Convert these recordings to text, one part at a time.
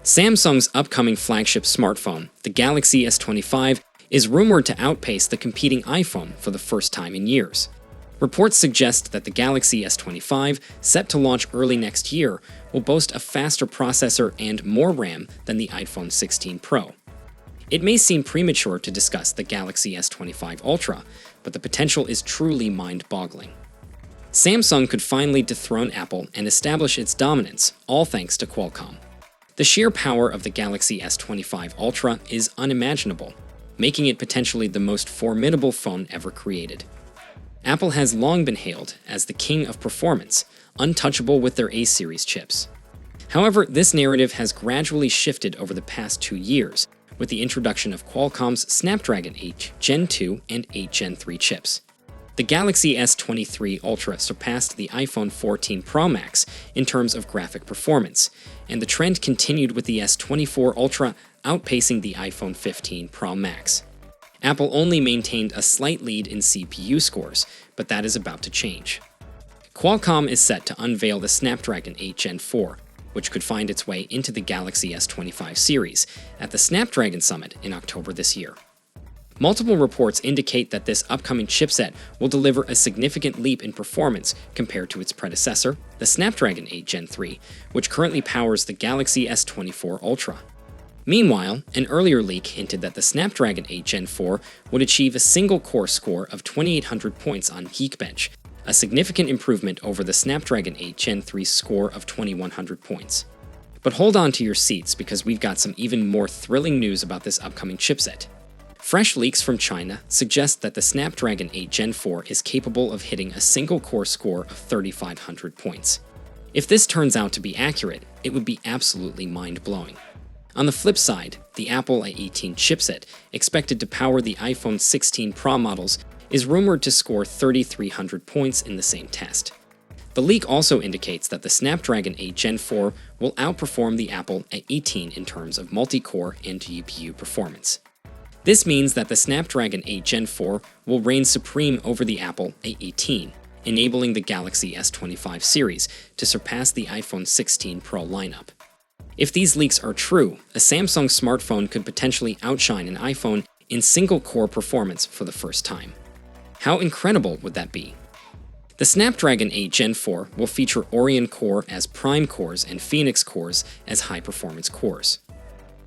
Samsung's upcoming flagship smartphone, the Galaxy S25, is rumored to outpace the competing iPhone for the first time in years. Reports suggest that the Galaxy S25, set to launch early next year, will boast a faster processor and more RAM than the iPhone 16 Pro. It may seem premature to discuss the Galaxy S25 Ultra, but the potential is truly mind-boggling. Samsung could finally dethrone Apple and establish its dominance, all thanks to Qualcomm. The sheer power of the Galaxy S25 Ultra is unimaginable, making it potentially the most formidable phone ever created. Apple has long been hailed as the king of performance, untouchable with their A-series chips. However, this narrative has gradually shifted over the past 2 years, with the introduction of Qualcomm's Snapdragon H Gen 2 and H Gen 3 chips. The Galaxy S23 Ultra surpassed the iPhone 14 Pro Max in terms of graphic performance, and the trend continued with the S24 Ultra outpacing the iPhone 15 Pro Max. Apple only maintained a slight lead in CPU scores, but that is about to change. Qualcomm is set to unveil the Snapdragon H Gen 4, which could find its way into the Galaxy S25 series at the Snapdragon Summit in October this year. Multiple reports indicate that this upcoming chipset will deliver a significant leap in performance compared to its predecessor, the Snapdragon 8 Gen 3, which currently powers the Galaxy S24 Ultra. Meanwhile, an earlier leak hinted that the Snapdragon 8 Gen 4 would achieve a single-core score of 2,800 points on Geekbench, a significant improvement over the Snapdragon 8 Gen 3 score of 2,100 points. But hold on to your seats because we've got some even more thrilling news about this upcoming chipset. Fresh leaks from China suggest that the Snapdragon 8 Gen 4 is capable of hitting a single-core score of 3,500 points. If this turns out to be accurate, it would be absolutely mind-blowing. On the flip side, the Apple A18 chipset, expected to power the iPhone 16 Pro models, is rumored to score 3,300 points in the same test. The leak also indicates that the Snapdragon 8 Gen 4 will outperform the Apple A18 in terms of multi-core and GPU performance. This means that the Snapdragon 8 Gen 4 will reign supreme over the Apple A18, enabling the Galaxy S25 series to surpass the iPhone 16 Pro lineup. If these leaks are true, a Samsung smartphone could potentially outshine an iPhone in single-core performance for the first time. How incredible would that be? The Snapdragon 8 Gen 4 will feature Oryon Core as prime cores and Phoenix cores as high-performance cores.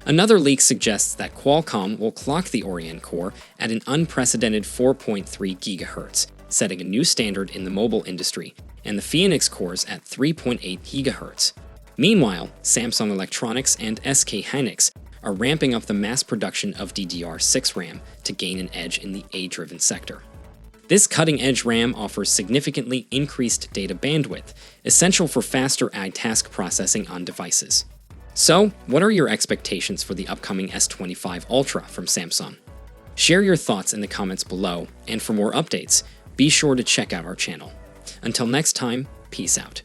Another leak suggests that Qualcomm will clock the Oryon Core at an unprecedented 4.3 GHz, setting a new standard in the mobile industry, and the Phoenix cores at 3.8 GHz. Meanwhile, Samsung Electronics and SK Hynix are ramping up the mass production of DDR6 RAM to gain an edge in the A-driven sector. This cutting-edge RAM offers significantly increased data bandwidth, essential for faster task processing on devices. So, what are your expectations for the upcoming S25 Ultra from Samsung? Share your thoughts in the comments below, and for more updates, be sure to check out our channel. Until next time, peace out.